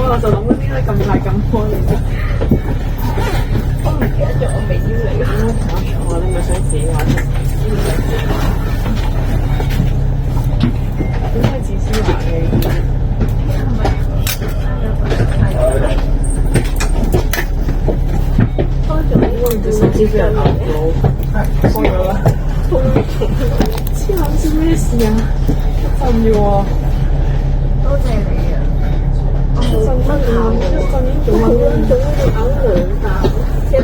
我就諗緊點解咁快咁開嘅啫。我唔記得咗我未邀你啦。我你咪想自己玩出？點解自私話嘅？開咗應該隻手指俾人咬到，開咗啦。黐撚線咩事啊？震嘅喎。多謝你啊！我冇乜考喎，仲要咬兩啖，一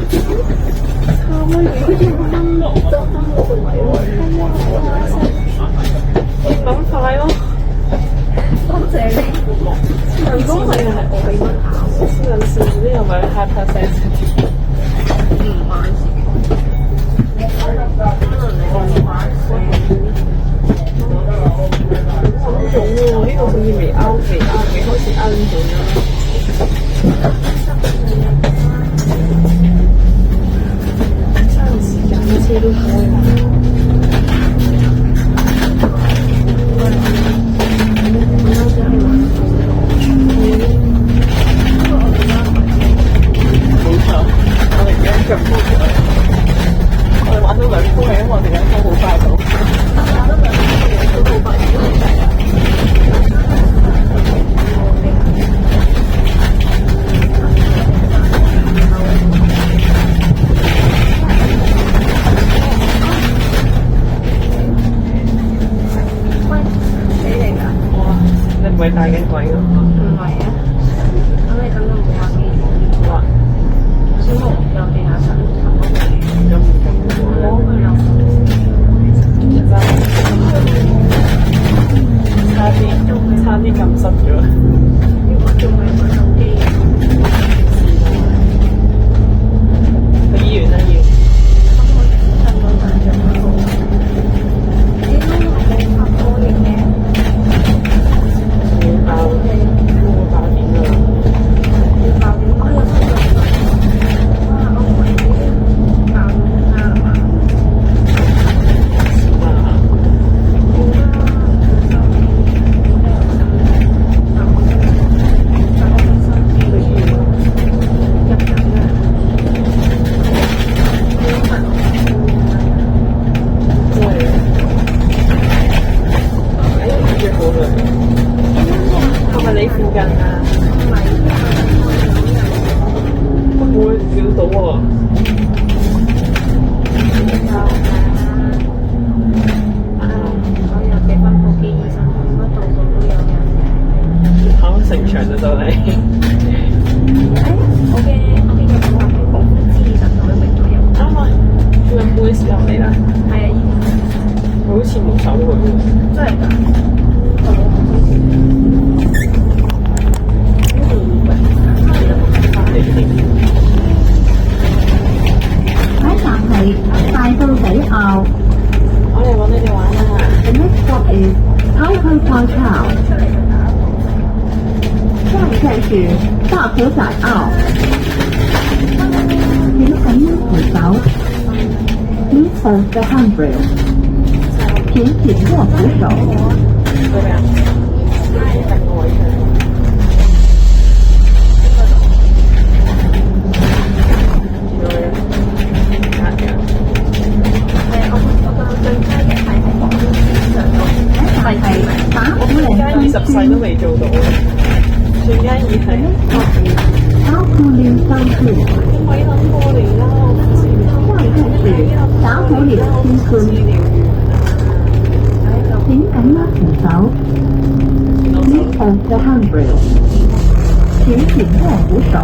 啱啱如果要掹落得翻我個位喎，諗快咯。多謝你。如果係我俾蚊咬，黐撚線呢個咪 hypersensitive。唔關事。可能你係玩聲。好種喎，呢個好似未開始勾咗啦。差唔多時間啲車都開啦。冇錯，我哋而家進步咗。我哋玩咗兩鋪係因為我哋兩鋪好快到。玩咗兩鋪都好快到。唔係大嘅鬼咯，唔係啊，咁你等到唔下機，好啊，小學有地下室，有唔同喎，我佢有，差啲撳濕咗，如果仲係個手機，去醫院啦要。咁我趁到晚上嗰度，點解我發過嚟嘅？爆電㗎啦！要爆點？我有收到。哇！我唔係爆咗啦嘛。係咪你附近啊？我會 feel 到喎。我有幾分部機醫生，應該度度都有人。跑成場就到你。我嘅日本係講醫生度一定都有。啱啊！最近杯時候嚟啦。係啊，佢好似冇手佢喎。真係㗎。喺站係大埔仔坳。我嚟揾你哋玩啦。The next stop is Taipei Town。下一站是大埔仔坳。請緊握扶手。Please hold the handrail。請緊握扶手。對啊。近個位佢。20世都未做到，最緊要係打鼓寮收區。你咪諗過嚟啦，下一站是打鼓寮新區。請緊握扶手。Please hold the handrail。請緊握扶手。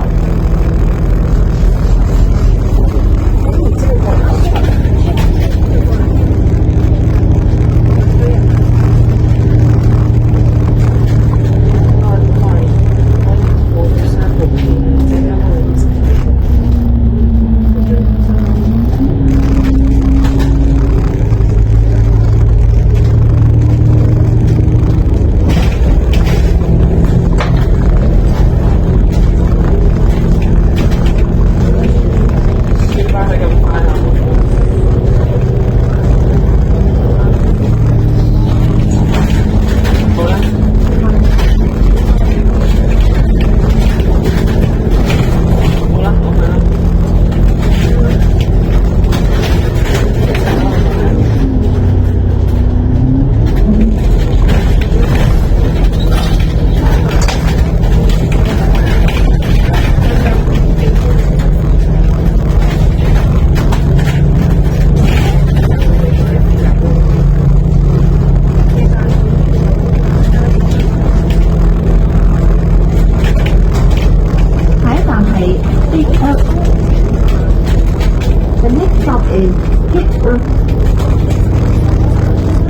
is Pittsburgh。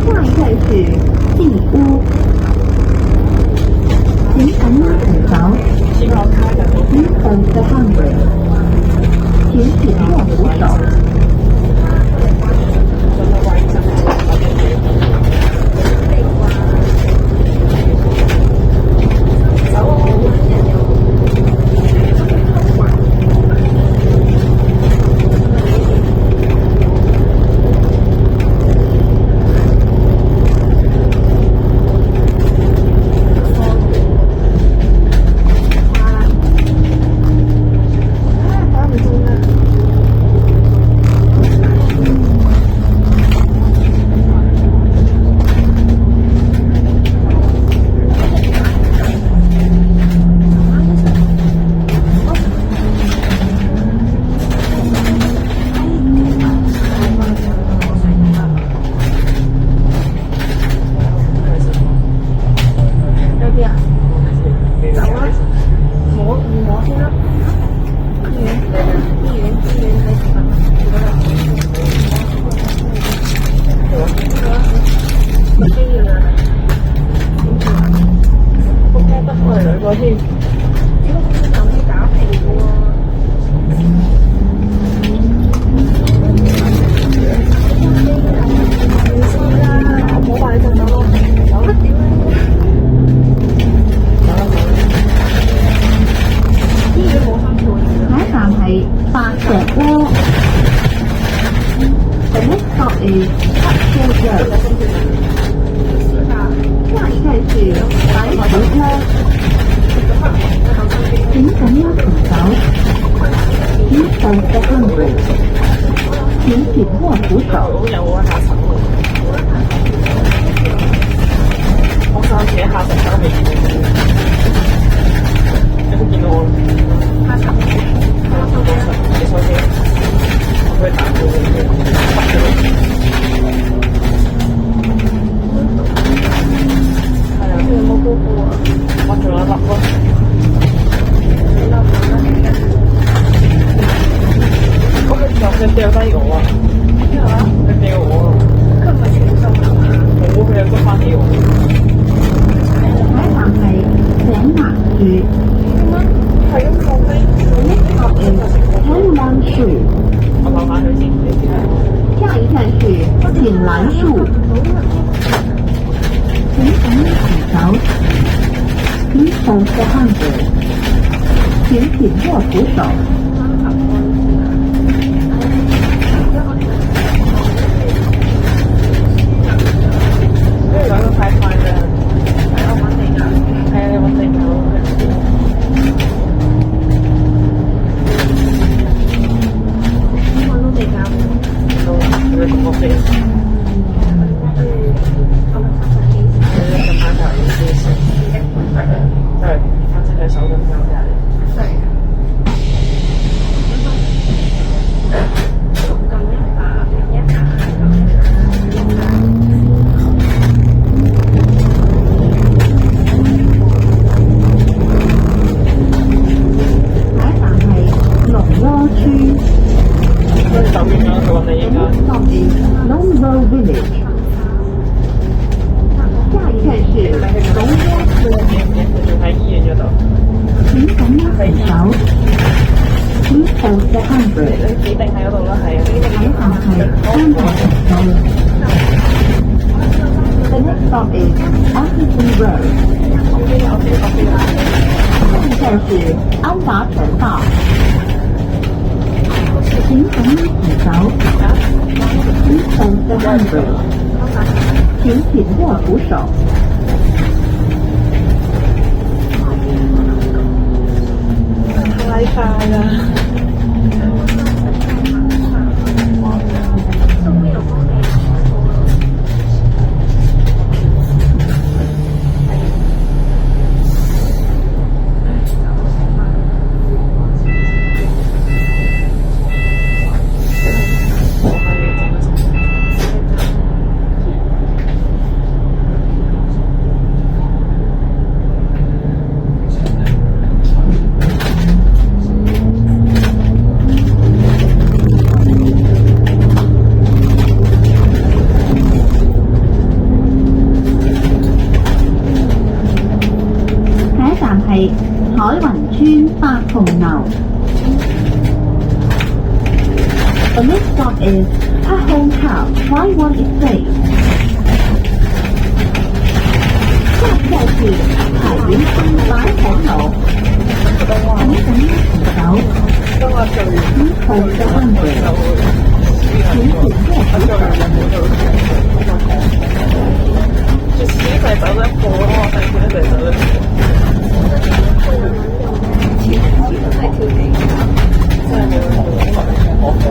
下一站是地屋。请乘压扶手。希望开的都 Please hold the handrail。请紧握扶手。真的完整 Hồng Nào. The next stop is Pa Hong Khao Taiwan Estate. 下一站是海云新白虹樓。請緊扶手，當我做完以後嘅安全。請前面扶手。就自己就走咗一步咯，我睇佢一齊走咗一步。係條地。真係冇學嘅。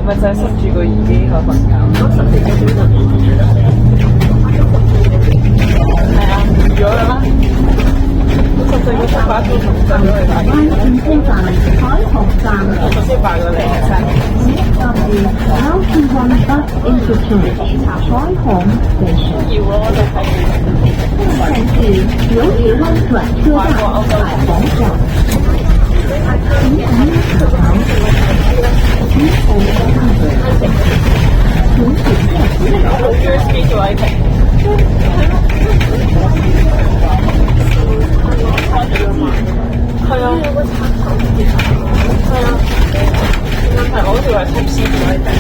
咪就係塞住個耳機喺度瞓覺。咁14個鐘就係啊，預咗啦咩？14個鐘擺到就咗嚟打。灣線車站海虹站。我頭先擺過嚟嘅啫。LT1 bus interchange 海虹 station。要咯，我就係。下站是由荔灣轉車站海虹站。請緊扶手。以後嘅安全。請前面扶手。好 USB 做 iPad。係啊。係啊。問題我好似話 Type C 做 iPad。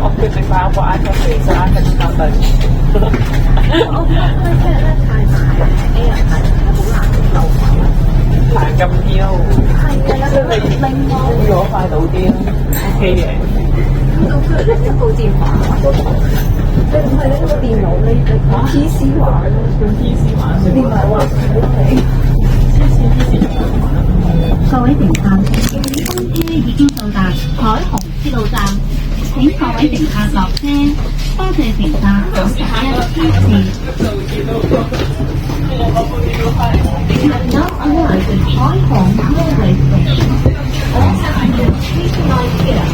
我決定買個 iPad 先，就 iPad 三對。我覺得 iPad 咧太大，Air 係好難受。行咁啲咯，係啊，有另外攞快到啲咯，OK 嘅。到出嚟咧一部電話，你唔係呢個電腦，你 PC 玩咯，用 PC 玩先。電話玩各位乘客，公車已經到達彩虹鐵路站，請各位乘客落車。多謝乘客九十一支持。Now arrived at 彩虹 Railway Station. All passengers please ride here.